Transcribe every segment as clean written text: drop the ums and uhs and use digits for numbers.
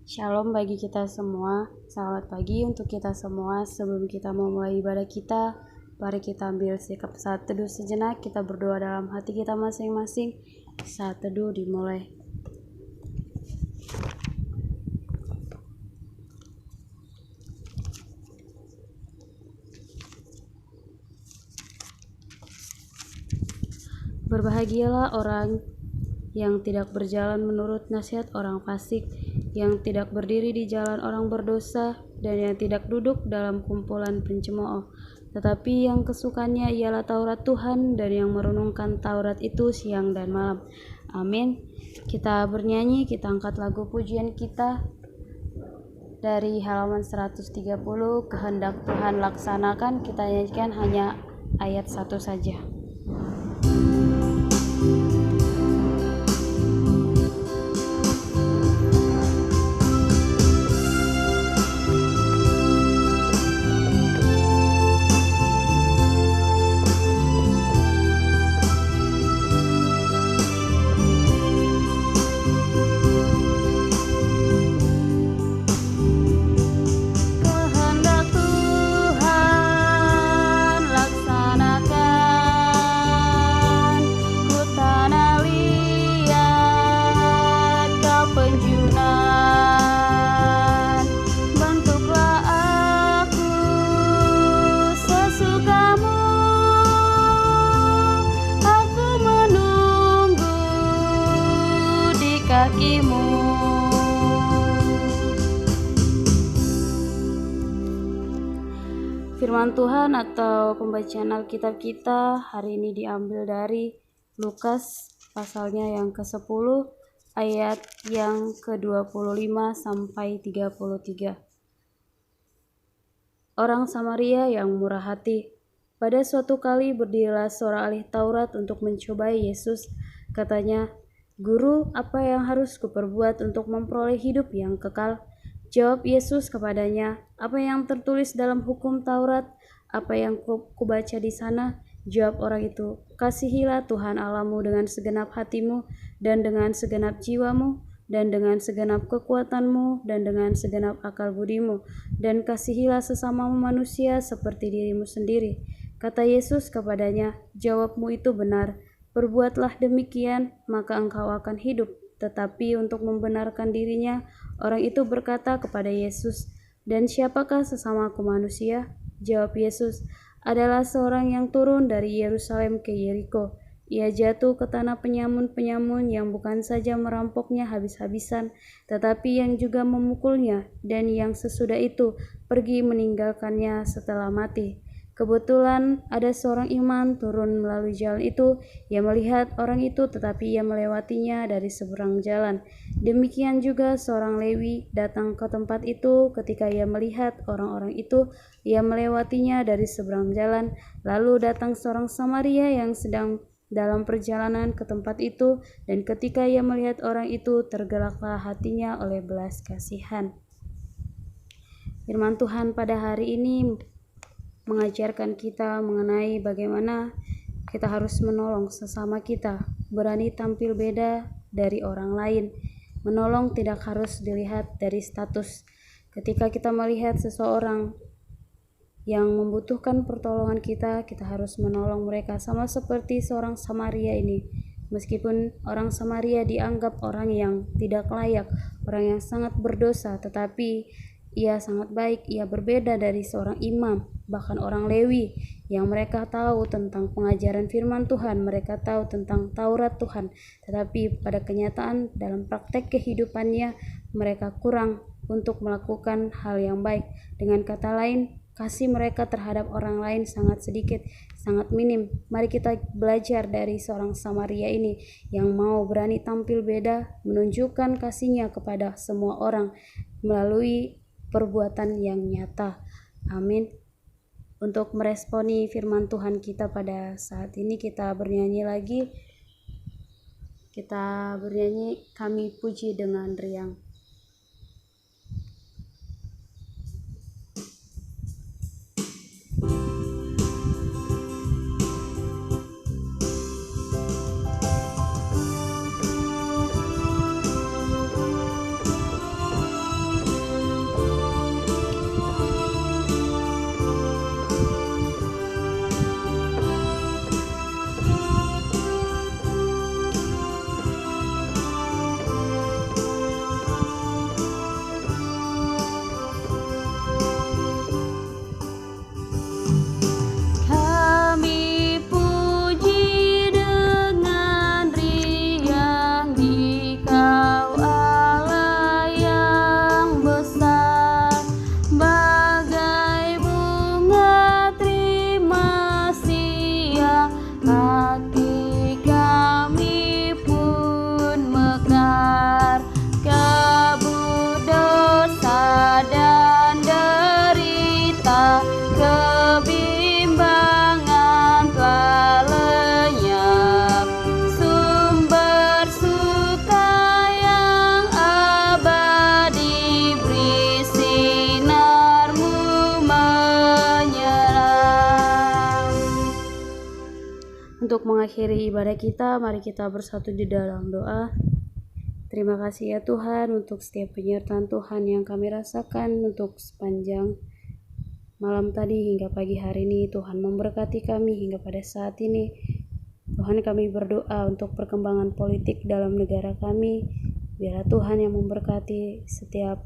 Shalom bagi kita semua, selamat pagi untuk kita semua. Sebelum kita memulai ibadah kita, mari kita ambil sikap saat teduh sejenak. Kita berdoa dalam hati kita masing-masing. Saat teduh dimulai. Berbahagialah orang yang tidak berjalan menurut nasihat orang fasik, yang tidak berdiri di jalan orang berdosa, dan yang tidak duduk dalam kumpulan pencemooh. Tetapi yang kesukaannya ialah Taurat Tuhan, dan yang merenungkan Taurat itu siang dan malam. Amin. Kita bernyanyi, kita angkat lagu pujian kita dari halaman 130, Kehendak Tuhan laksanakan. Kita nyanyikan hanya ayat 1 saja. Firman Tuhan atau pembacaan Alkitab kita hari ini diambil dari Lukas pasalnya yang ke-10 ayat yang ke-25 sampai 33. Orang Samaria yang murah hati. Pada suatu kali berdirilah seorang ahli Taurat untuk mencobai Yesus. Katanya, "Guru, apa yang harus kuperbuat untuk memperoleh hidup yang kekal?" Jawab Yesus kepadanya, "Apa yang tertulis dalam hukum Taurat? Apa yang kubaca di sana?" Jawab orang itu, "Kasihilah Tuhan Allahmu dengan segenap hatimu, dan dengan segenap jiwamu, dan dengan segenap kekuatanmu, dan dengan segenap akal budimu, dan kasihilah sesamamu manusia seperti dirimu sendiri." Kata Yesus kepadanya, "Jawabmu itu benar, perbuatlah demikian, maka engkau akan hidup." Tetapi untuk membenarkan dirinya, orang itu berkata kepada Yesus, "Dan siapakah sesamaku manusia?" Jawab Yesus, "Adalah seorang yang turun dari Yerusalem ke Yeriko. Ia jatuh ke tanah penyamun-penyamun yang bukan saja merampoknya habis-habisan, tetapi yang juga memukulnya, dan yang sesudah itu pergi meninggalkannya setelah mati. Kebetulan ada seorang imam turun melalui jalan itu. Ia melihat orang itu, tetapi ia melewatinya dari seberang jalan. Demikian juga seorang Lewi datang ke tempat itu. Ketika ia melihat orang-orang itu, ia melewatinya dari seberang jalan. Lalu datang seorang Samaria yang sedang dalam perjalanan ke tempat itu, dan ketika ia melihat orang itu, tergeraklah hatinya oleh belas kasihan." Firman Tuhan pada hari ini mengajarkan kita mengenai bagaimana kita harus menolong sesama kita, berani tampil beda dari orang lain. Menolong tidak harus dilihat dari status. Ketika kita melihat seseorang yang membutuhkan pertolongan kita harus menolong mereka, sama seperti seorang Samaria ini. Meskipun orang Samaria dianggap orang yang tidak layak, orang yang sangat berdosa, tetapi ia sangat baik. Ia berbeda dari seorang imam, bahkan orang Lewi, yang mereka tahu tentang pengajaran firman Tuhan, mereka tahu tentang Taurat Tuhan, tetapi pada kenyataan dalam praktek kehidupannya mereka kurang untuk melakukan hal yang baik. Dengan kata lain, kasih mereka terhadap orang lain sangat sedikit, sangat minim. Mari kita belajar dari seorang Samaria ini yang mau berani tampil beda, menunjukkan kasihnya kepada semua orang melalui perbuatan yang nyata. Amin. Untuk meresponi firman Tuhan kita pada saat ini, kita bernyanyi lagi. Kita bernyanyi "Kami Puji dengan Riang". Untuk mengakhiri ibadah kita, mari kita bersatu di dalam doa. Terima kasih ya Tuhan untuk setiap penyertaan Tuhan yang kami rasakan untuk sepanjang malam tadi hingga pagi hari ini. Tuhan memberkati kami hingga pada saat ini. Tuhan, kami berdoa untuk perkembangan politik dalam negara kami. Biarlah Tuhan yang memberkati setiap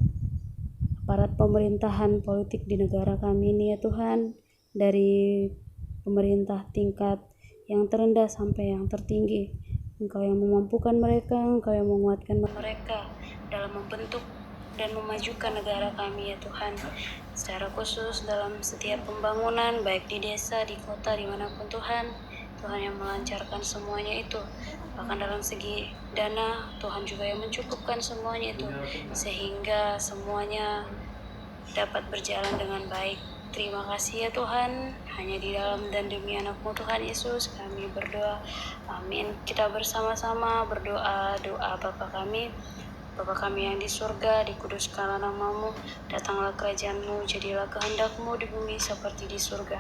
aparat pemerintahan politik di negara kami ini ya Tuhan. Dari pemerintah tingkat yang terendah sampai yang tertinggi. Engkau yang memampukan mereka, Engkau yang menguatkan mereka dalam membentuk dan memajukan negara kami ya Tuhan. Secara khusus dalam setiap pembangunan, baik di desa, di kota, dimanapun Tuhan, Tuhan yang melancarkan semuanya itu. Bahkan dalam segi dana, Tuhan juga yang mencukupkan semuanya itu, sehingga semuanya dapat berjalan dengan baik. Terima kasih ya Tuhan, hanya di dalam dan demi anak-Mu Tuhan Yesus kami berdoa. Amin. Kita bersama-sama berdoa doa Bapa kami. Bapa kami yang di surga, dikuduskanlah nama-Mu, datanglah kerajaan-Mu, jadilah kehendak-Mu di bumi seperti di surga.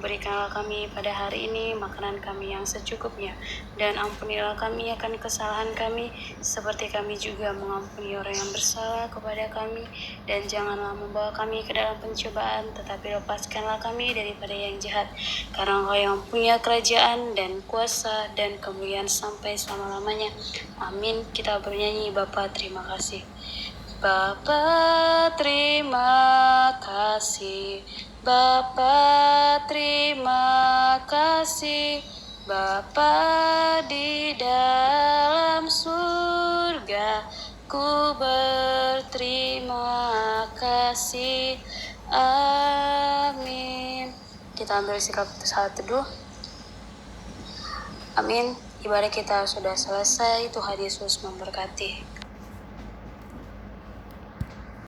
Berikanlah kami pada hari ini makanan kami yang secukupnya, dan ampunilah kami akan kesalahan kami, seperti kami juga mengampuni orang yang bersalah kepada kami. Dan janganlah membawa kami ke dalam pencobaan, tetapi lepaskanlah kami daripada yang jahat. Karena Engkau yang punya kerajaan dan kuasa dan kemuliaan sampai selama-lamanya. Amin. Kita bernyanyi, Bapa terima kasih. Bapa terima kasih. Bapa terima kasih. Bapa di dalam surga, ku berterima kasih. Amin. Kita ambil sikap saat teduh. Amin. Ibadah kita sudah selesai. Tuhan Yesus memberkati.